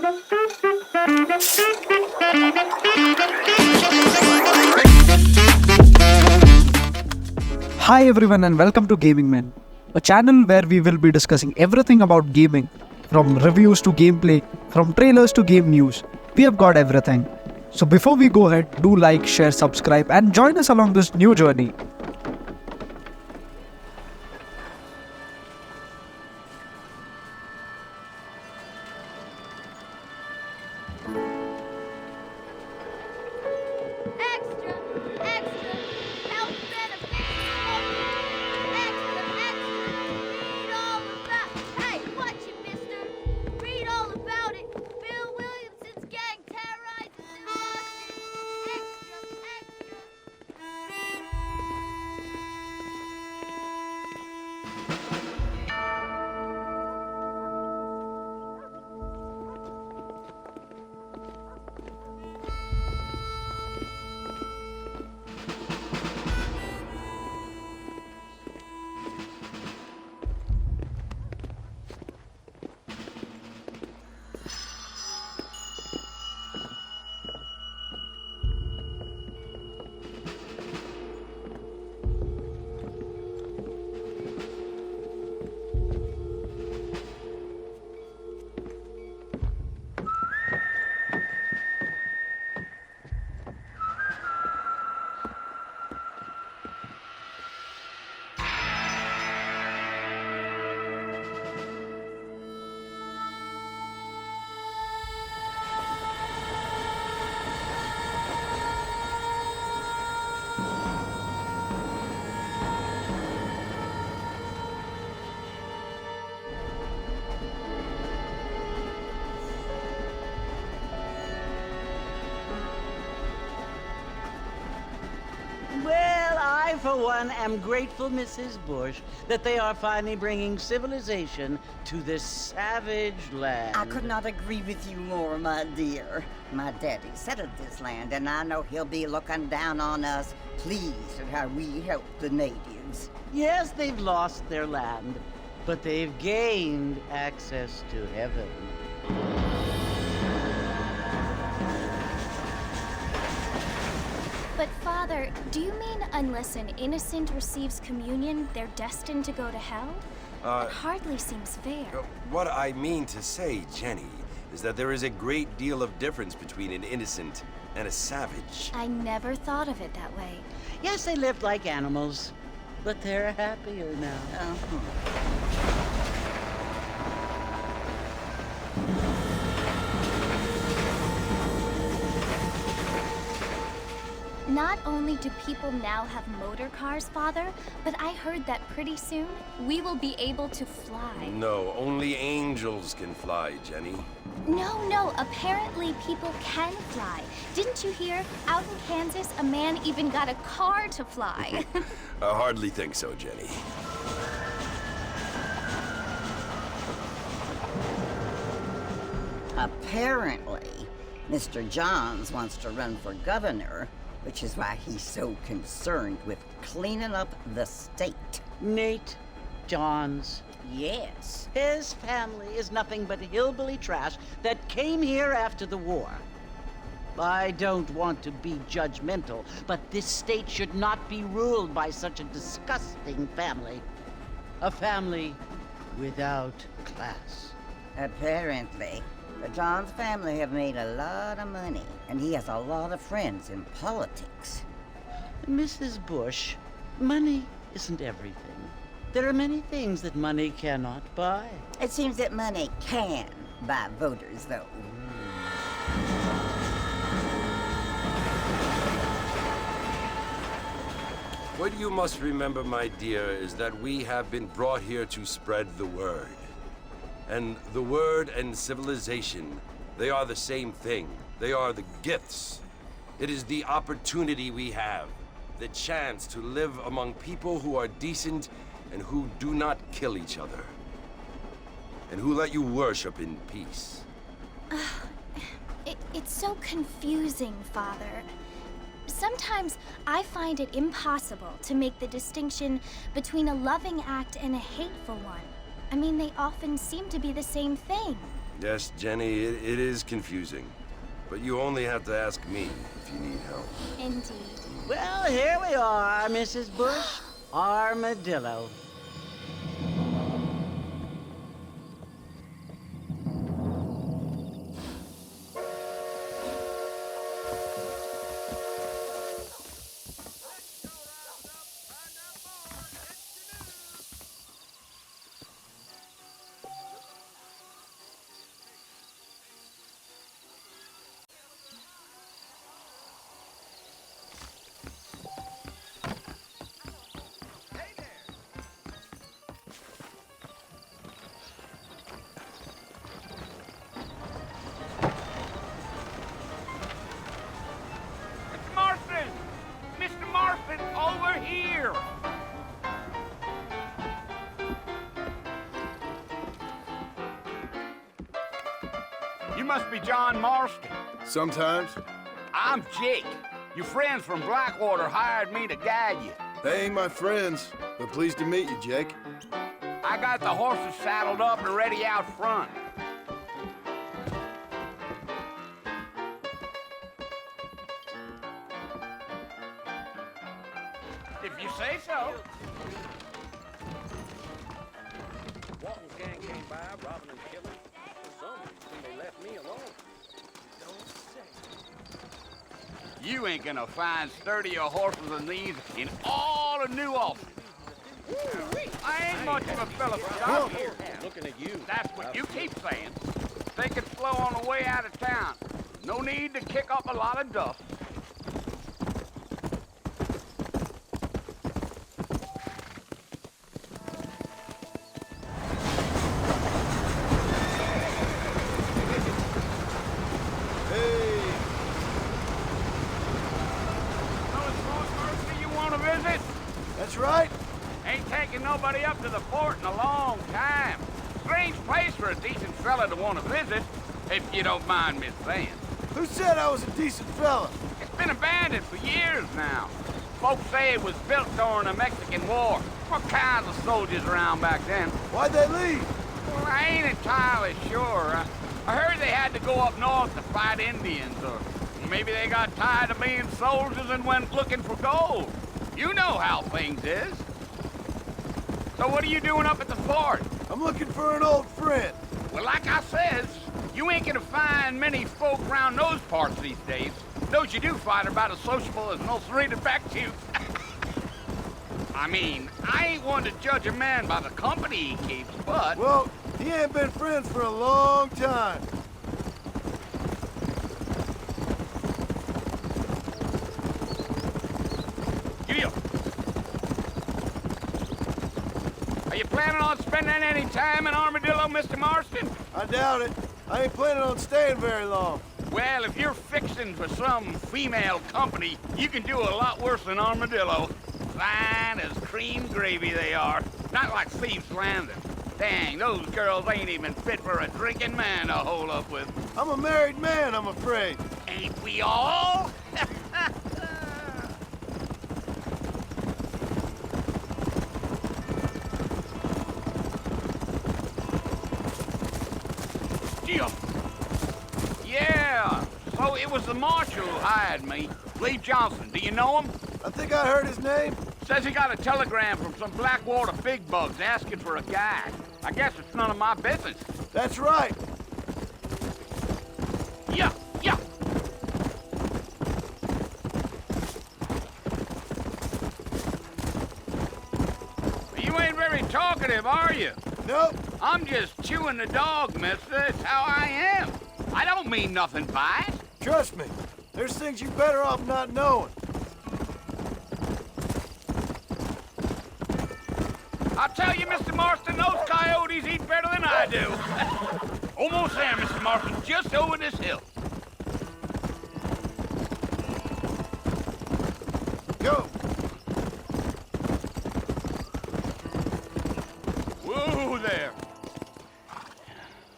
Hi everyone and welcome to Gaming Men, a channel where we will be discussing everything about gaming, from reviews to gameplay, from trailers to game news. We have got everything. So before we go ahead, do like, share, subscribe and join us along this new journey. Extra, extra, health benefits. Extra, extra, read all about. Hey, watch it, mister. Read all about it. Bill Williamson's gang terrorizes in Boston. Extra, Well, I, for one, am grateful, Mrs. Bush, that they are finally bringing civilization to this savage land. I could not agree with you more, my dear. My daddy settled this land, and I know he'll be looking down on us, pleased at how we help the natives. Yes, they've lost their land, but they've gained access to heaven. But Father, do you mean unless an innocent receives communion, they're destined to go to hell? That hardly seems fair. What I mean to say, Jenny, is that there is a great deal of difference between an innocent and a savage. I never thought of it that way. Yes, they lived like animals, but they're happier now. Not only do people now have motor cars, Father, but I heard that pretty soon we will be able to fly. No, only angels can fly, Jenny. No, apparently people can fly. Didn't you hear? Out in Kansas, a man even got a car to fly. I hardly think so, Jenny. Apparently, Mr. Johns wants to run for governor, which is why he's so concerned with cleaning up the state. Nate Johns. Yes. His family is nothing but hillbilly trash that came here after the war. I don't want to be judgmental, but this state should not be ruled by such a disgusting family. A family without class. Apparently, the Johns family have made a lot of money, and he has a lot of friends in politics. Mrs. Bush, money isn't everything. There are many things that money cannot buy. It seems that money can buy voters, though. What you must remember, my dear, is that we have been brought here to spread the word. And the word and civilization, they are the same thing. They are the gifts. It is the opportunity we have, the chance to live among people who are decent and who do not kill each other, and who let you worship in peace. It's so confusing, Father. Sometimes I find it impossible to make the distinction between a loving act and a hateful one. I mean, they often seem to be the same thing. Yes, Jenny, it is confusing. But you only have to ask me if you need help. Indeed. Well, here we are, Mrs. Bush. Armadillo. Mr. Marston, over here! You must be John Marston. Sometimes. I'm Jake. Your friends from Blackwater hired me to guide you. They ain't my friends, but pleased to meet you, Jake. I got the horses saddled up and ready out front. If you say so. Walton's gang came by, robbing and killing. For some reason, they left me alone. Don't say. You ain't gonna find sturdier horses than these in all of New Albany. I ain't much of a fella for stop here. Looking at you. That's what you keep saying. Take it slow on the way out of town. No need to kick up a lot of dust. That's right. Ain't taking nobody up to the fort in a long time. Strange place for a decent fella to want to visit, if you don't mind me saying. Who said I was a decent fella? It's been abandoned for years now. Folks say it was built during the Mexican War. What kinds of soldiers around back then? Why'd they leave? Well, I ain't entirely sure. I heard they had to go up north to fight Indians, or maybe they got tired of being soldiers and went looking for gold. You know how things is. So what are you doing up at the fort? I'm looking for an old friend. Well, like I says, you ain't gonna find many folk around those parts these days. Those you do find are about as sociable as most rated back to you. I mean, I ain't one to judge a man by the company he keeps, but... Well, he ain't been friends for a long time. Giddy up. Are you planning on spending any time in Armadillo, Mr. Marston? I doubt it. I ain't planning on staying very long. Well, if you're fixing for some female company, you can do a lot worse than Armadillo. Fine as cream gravy they are. Not like Thieves' Landing. Dang, those girls ain't even fit for a drinking man to hold up with. I'm a married man, I'm afraid. Ain't we all? Yeah, so it was the marshal who hired me. Lee Johnson, do you know him? I think I heard his name. Says he got a telegram from some Blackwater big bugs asking for a guide. I guess it's none of my business. That's right. Yeah. You ain't very talkative, are you? Nope. I'm just chewing the dog, mister. It's how I am. I don't mean nothing by it. Trust me. There's things you better off not knowing. I'll tell you, Mr. Marston, those coyotes eat better than I do. Almost there, Mr. Marston, just over this hill. Go. Whoa there.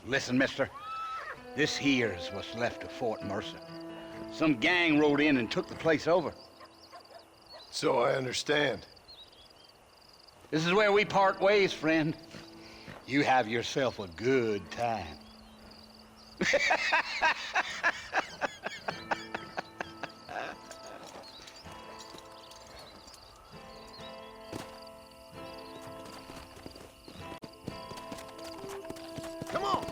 Listen, mister. This here's what's left of Fort Mercer. Some gang rode in and took the place over. So I understand. This is where we part ways, friend. You have yourself a good time. Come on!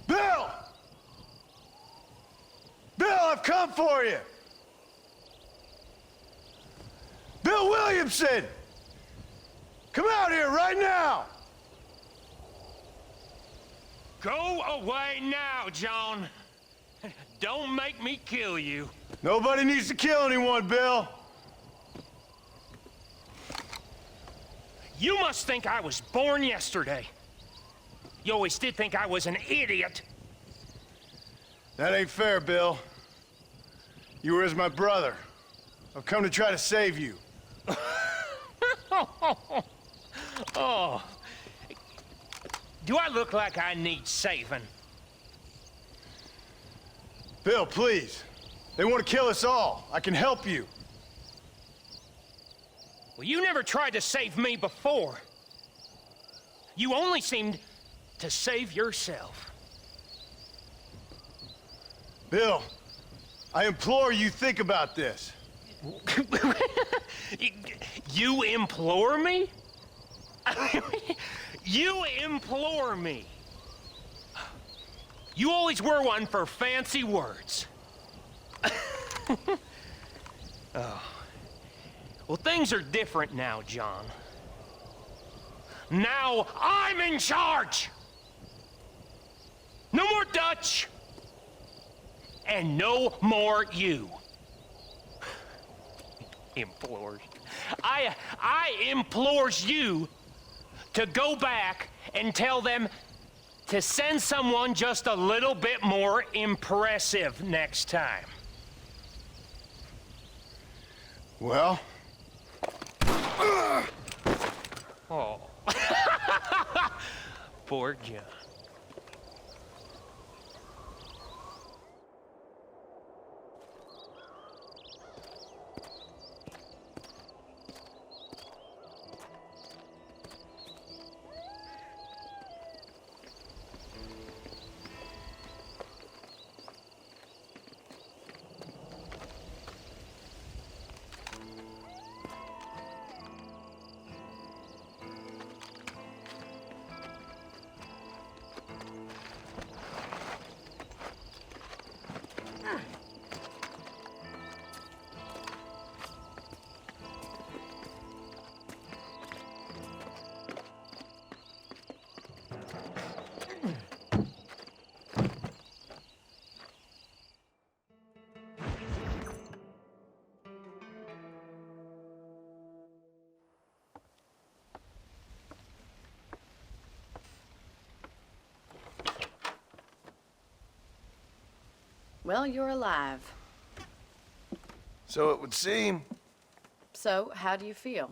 Bill! Bill, I've come for you! Bill Williamson! Come out here right now! Go away now, John. Don't make me kill you. Nobody needs to kill anyone, Bill. You must think I was born yesterday. You always did think I was an idiot. That ain't fair, Bill. You were as my brother. I've come to try to save you. Oh. Do I look like I need saving? Bill, please. They want to kill us all. I can help you. Well, you never tried to save me before. You only seemed to save yourself. Bill, I implore you think about this. You implore me? You implore me. You always were one for fancy words. Oh. Well, things are different now, John. Now I'm in charge! No more Dutch! And no more you. Implores. I implores you to go back and tell them to send someone just a little bit more impressive next time. Well? Oh. Poor John. Well, you're alive. So it would seem. So, how do you feel?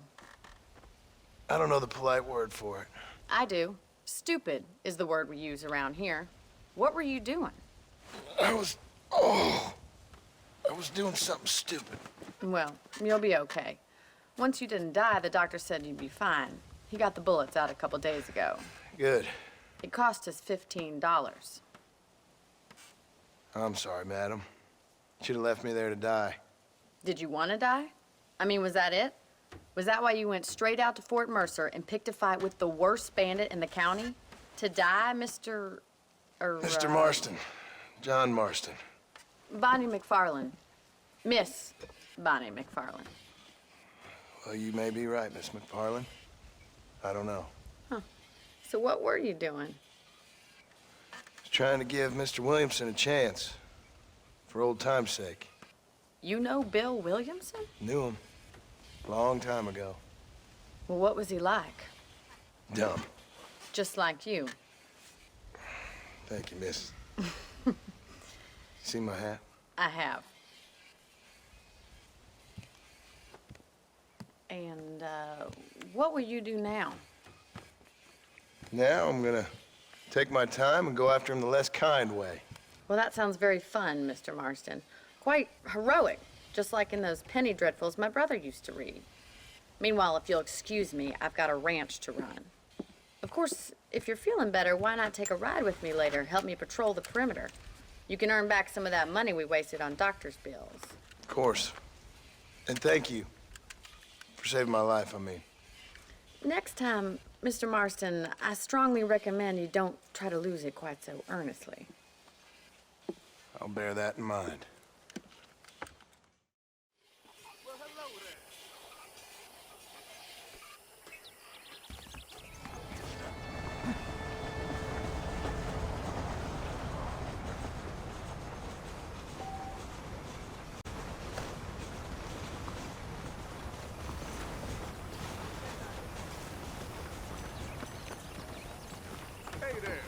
I don't know the polite word for it. I do. Stupid is the word we use around here. What were you doing? I was doing something stupid. Well, you'll be okay. Once you didn't die, the doctor said you'd be fine. He got the bullets out a couple days ago. Good. It cost us $15. I'm sorry, madam. Should have left me there to die. Did you want to die? I mean, was that it? Was that why you went straight out to Fort Mercer and picked a fight with the worst bandit in the county? To die, Mr. Mr. Marston. John Marston. Bonnie McFarlane. Miss Bonnie McFarlane. Well, you may be right, Miss McFarlane. I don't know. Huh. So what were you doing? Just trying to give Mr. Williamson a chance. For old time's sake. You know Bill Williamson? Knew him. Long time ago. Well, what was he like? Dumb. Just like you. Thank you, miss. See my hat? I have. And, what will you do now? Now I'm gonna take my time and go after him the less kind way. Well, that sounds very fun, Mr. Marston. Quite heroic, just like in those penny dreadfuls my brother used to read. Meanwhile, if you'll excuse me, I've got a ranch to run. Of course, if you're feeling better, why not take a ride with me later? Help me patrol the perimeter. You can earn back some of that money we wasted on doctor's bills. Of course. And thank you for saving my life, I mean. Next time, Mr. Marston, I strongly recommend you don't try to lose it quite so earnestly. I'll bear that in mind. Hey there.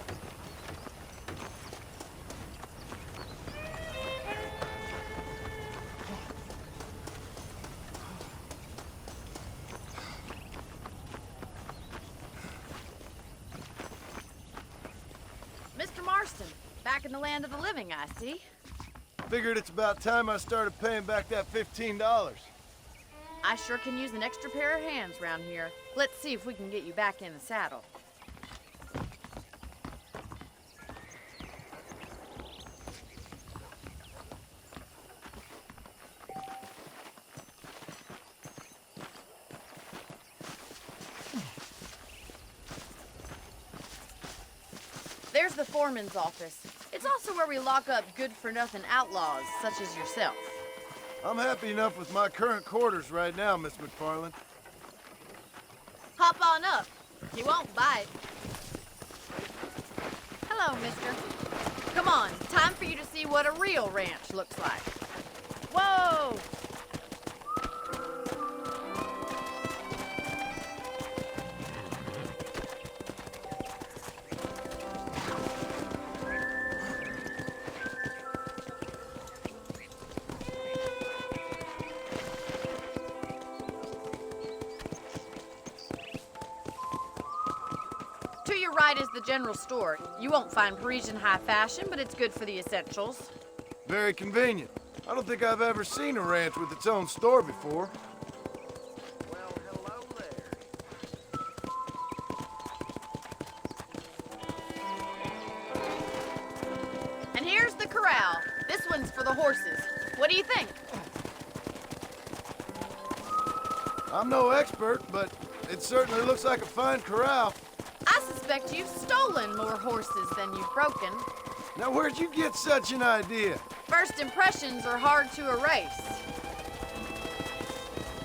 Mr. Marston, back in the land of the living, I see. Figured it's about time I started paying back that $15. I sure can use an extra pair of hands round here. Let's see if we can get you back in the saddle. There's the foreman's office. It's also where we lock up good-for-nothing outlaws, such as yourself. I'm happy enough with my current quarters right now, Miss McFarland. Hop on up. He won't bite. Hello, mister. Come on, time for you to see what a real ranch looks like. Whoa! To your right is the general store. You won't find Parisian high fashion, but it's good for the essentials. Very convenient. I don't think I've ever seen a ranch with its own store before. Well, hello there. And here's the corral. This one's for the horses. What do you think? I'm no expert, but it certainly looks like a fine corral. I suspect you've stolen more horses than you've broken. Now, where'd you get such an idea? First impressions are hard to erase.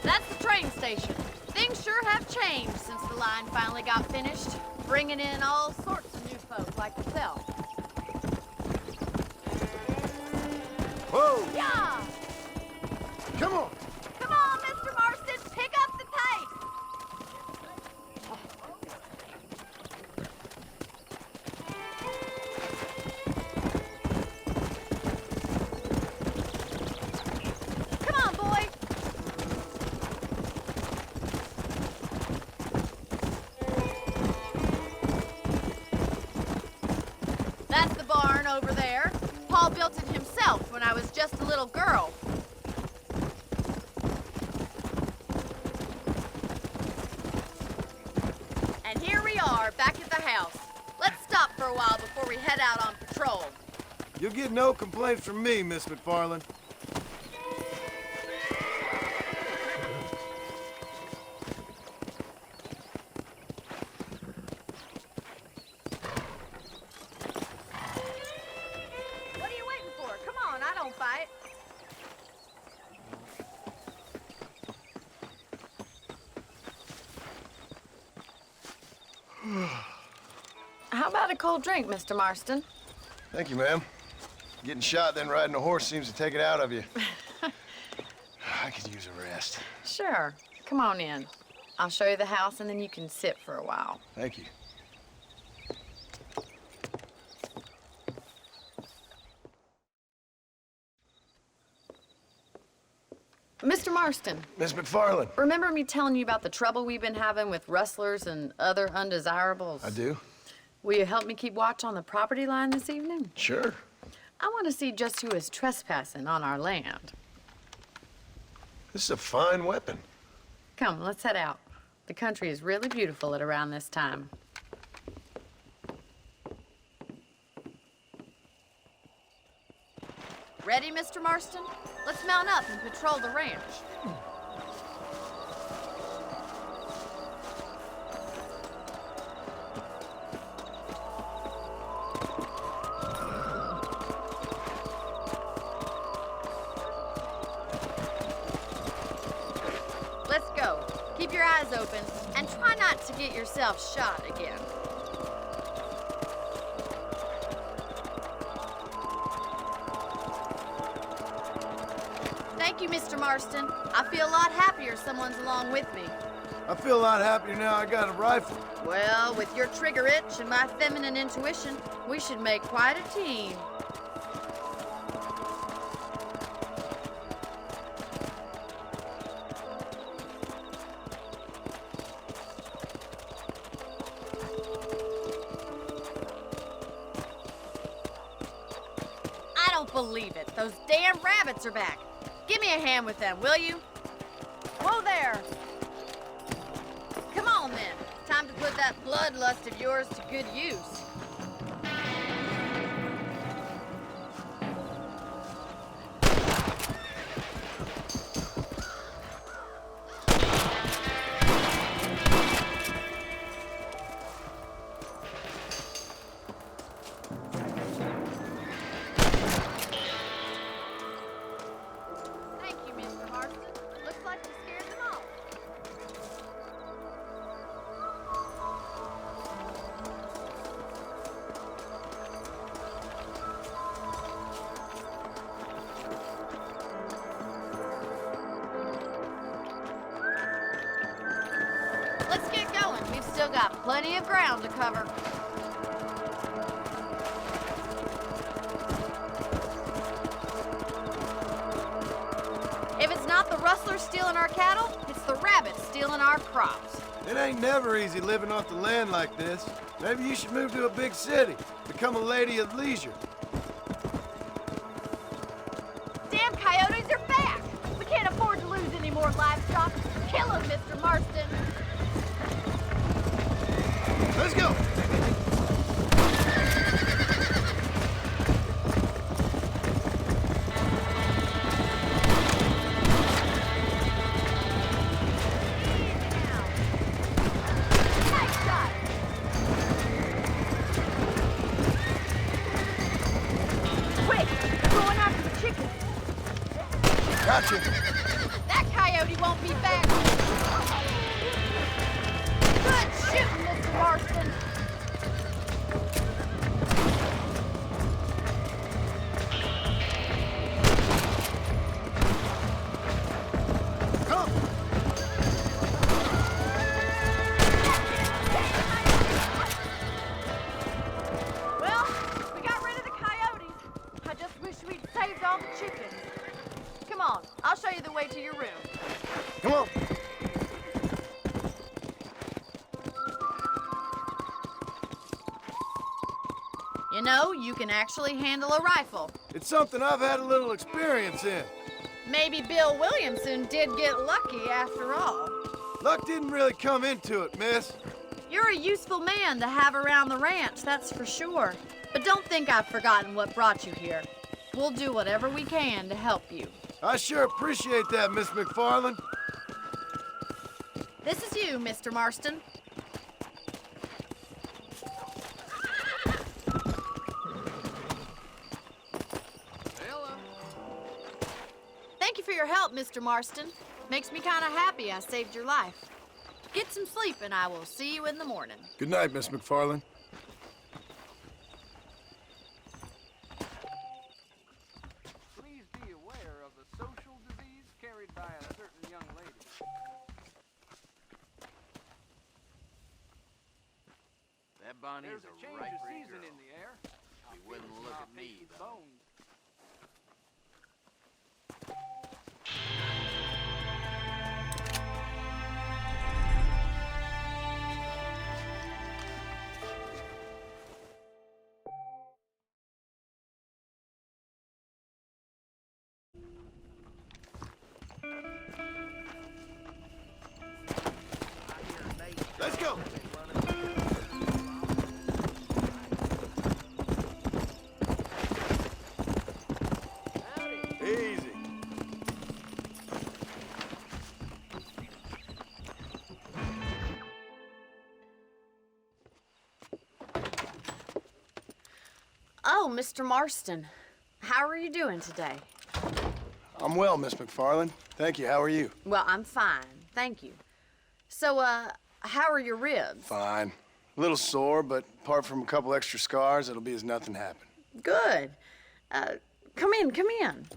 That's the train station. Things sure have changed since the line finally got finished, bringing in all sorts of new folk like yourself. Whoa! Yeah! Come on! Come on, Mr. Marston, pick up the pace! Come on, boy! That's the barn over there. Paul built it himself when I was just a little girl. And here we are, back at the house. Let's stop for a while before we head out on patrol. You'll get no complaints from me, Miss McFarland. What are you waiting for? Come on, I don't fight. How about a cold drink, Mr. Marston? Thank you, ma'am. Getting shot, then riding a horse seems to take it out of you. I could use a rest. Sure. Come on in. I'll show you the house, and then you can sit for a while. Thank you. Mr. Marston, Miss McFarland. remember me telling you about the trouble we've been having with rustlers and other undesirables? I do. Will you help me keep watch on the property line this evening? Sure. I want to see just who is trespassing on our land. This is a fine weapon. Come, let's head out. The country is really beautiful at around this time. Ready, Mr. Marston? Let's mount up and patrol the ranch. Let's go. Keep your eyes open and try not to get yourself shot again. Thank you, Mr. Marston. I feel a lot happier someone's along with me. I feel a lot happier now I got a rifle. Well, with your trigger itch and my feminine intuition, we should make quite a team. I don't believe it. Those damn rabbits are back. Give me a hand with them, will you? Whoa there! Come on, then. Time to put that bloodlust of yours to good use. Thank you, Mr. Marston. Looks like you scared them off. Let's get going. We've still got plenty of ground to cover. If it's not the rustlers stealing our cattle, it's the rabbits stealing our crops. It ain't never easy living off the land like this. Maybe you should move to a big city. Become a lady of leisure. Damn coyotes are back! We can't afford to lose any more livestock. Kill them, Mr. Marston! Let's go! Nice shot! Quick! Going after the chickens! Gotcha. That coyote won't be back! Good shooting, Mr. Marston! Come! Well, we got rid of the coyotes. I just wish we'd saved all the chickens. Come on, I'll show you the way to your room. Come on! You know, you can actually handle a rifle. It's something I've had a little experience in. Maybe Bill Williamson did get lucky after all. Luck didn't really come into it, miss. You're a useful man to have around the ranch, that's for sure. But don't think I've forgotten what brought you here. We'll do whatever we can to help you. I sure appreciate that, Miss McFarland. This is you, Mr. Marston. Thank you for your help, Mr. Marston. Makes me kind of happy I saved your life. Get some sleep and I will see you in the morning. Good night, Miss McFarland. Please be aware of the social disease carried by a certain young lady. That Bonnie There's is a a change right of great season girl. in the air. She wouldn't look at me, though. Bones. Oh, Mr. Marston. How are you doing today? I'm well, Miss McFarland. Thank you. How are you? Well, I'm fine. Thank you. So, how are your ribs? Fine. A little sore, but apart from a couple extra scars, it'll be as nothing happened. Good. Come in, come in.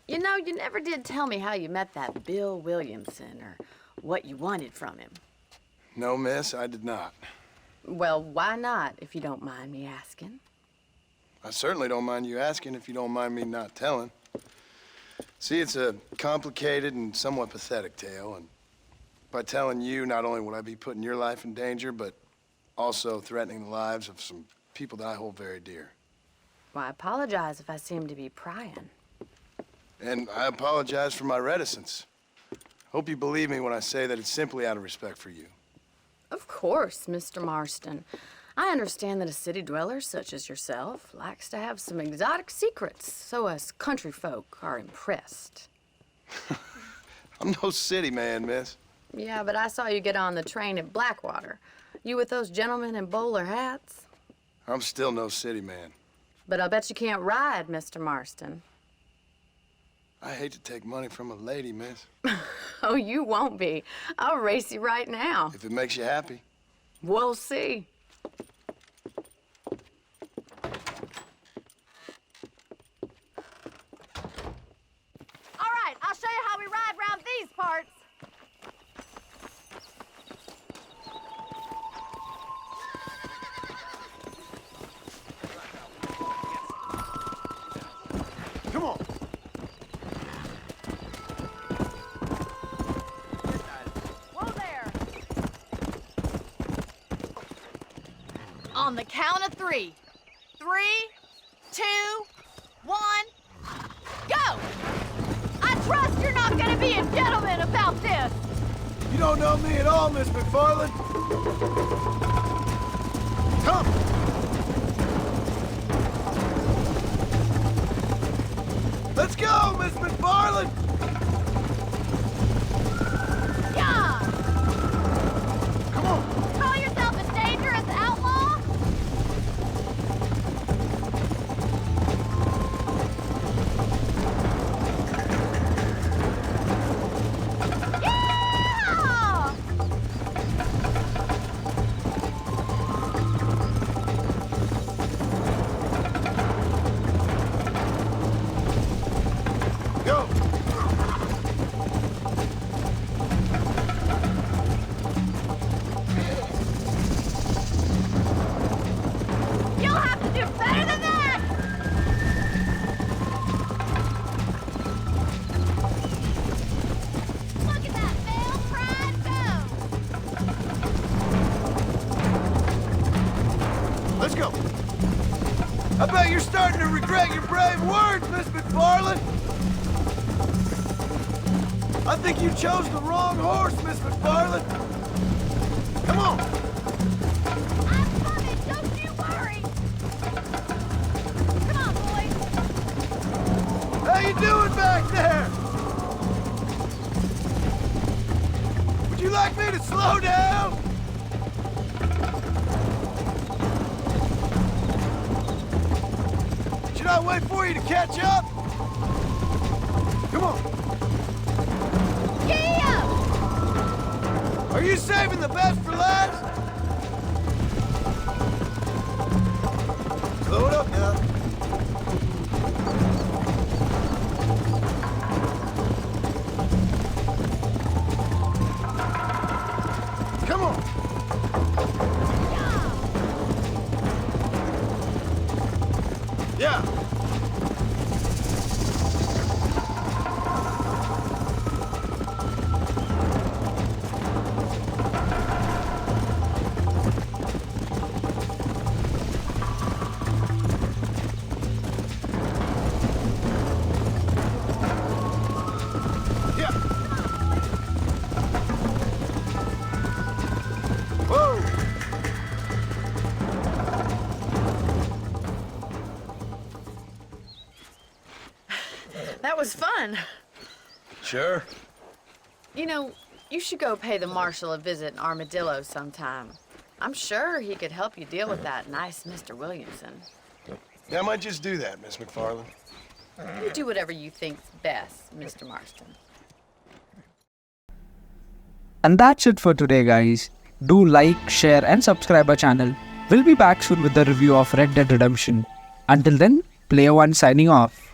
You know, you never did tell me how you met that Bill Williamson or what you wanted from him. No, miss, I did not. Well, why not, if you don't mind me asking? I certainly don't mind you asking if you don't mind me not telling. See, it's a complicated and somewhat pathetic tale, and by telling you, not only would I be putting your life in danger, but also threatening the lives of some people that I hold very dear. Well, I apologize if I seem to be prying. And I apologize for my reticence. Hope you believe me when I say that it's simply out of respect for you. Of course, Mr. Marston. I understand that a city dweller such as yourself likes to have some exotic secrets, so us country folk are impressed. I'm no city man, miss. Yeah, but I saw you get on the train at Blackwater. You with those gentlemen in bowler hats? I'm still no city man. But I'll bet you can't ride, Mr. Marston. I hate to take money from a lady, miss. Oh, you won't be. I'll race you right now. If it makes you happy. We'll see. All right, I'll show you how we ride round these parts. Come on. Whoa there. On the count of 3. 3, 2, 1, go! I trust you're not gonna be a gentleman about this. You don't know me at all, Miss McFarland. Come! Let's go, Miss McFarland! Yeah! Come on! Call yourself a dangerous outlaw? Yeah! Go! You'll have to do better than that! Look at that male pride go! Let's go! I bet you're starting to regret your brave words, Miss McFarland! I think you chose the wrong horse, Miss McFarland! Come on! I'm coming, don't you worry! Come on, boys! How you doing back there? Would you like me to slow down? Should I wait for you to catch up? Come on. Giddy up! Are you saving the best for last? Slow it up now. Come on. Yeah. Yeah. Whoa. That was fun. Sure. You know, you should go pay the marshal a visit in Armadillo sometime. I'm sure he could help you deal with that nice Mr. Williamson. Yeah, I might just do that, Miss McFarland. You do whatever you think's best, Mr. Marston. And that's it for today, guys. Do like, share and subscribe our channel. We'll be back soon with the review of Red Dead Redemption. Until then, Player One signing off.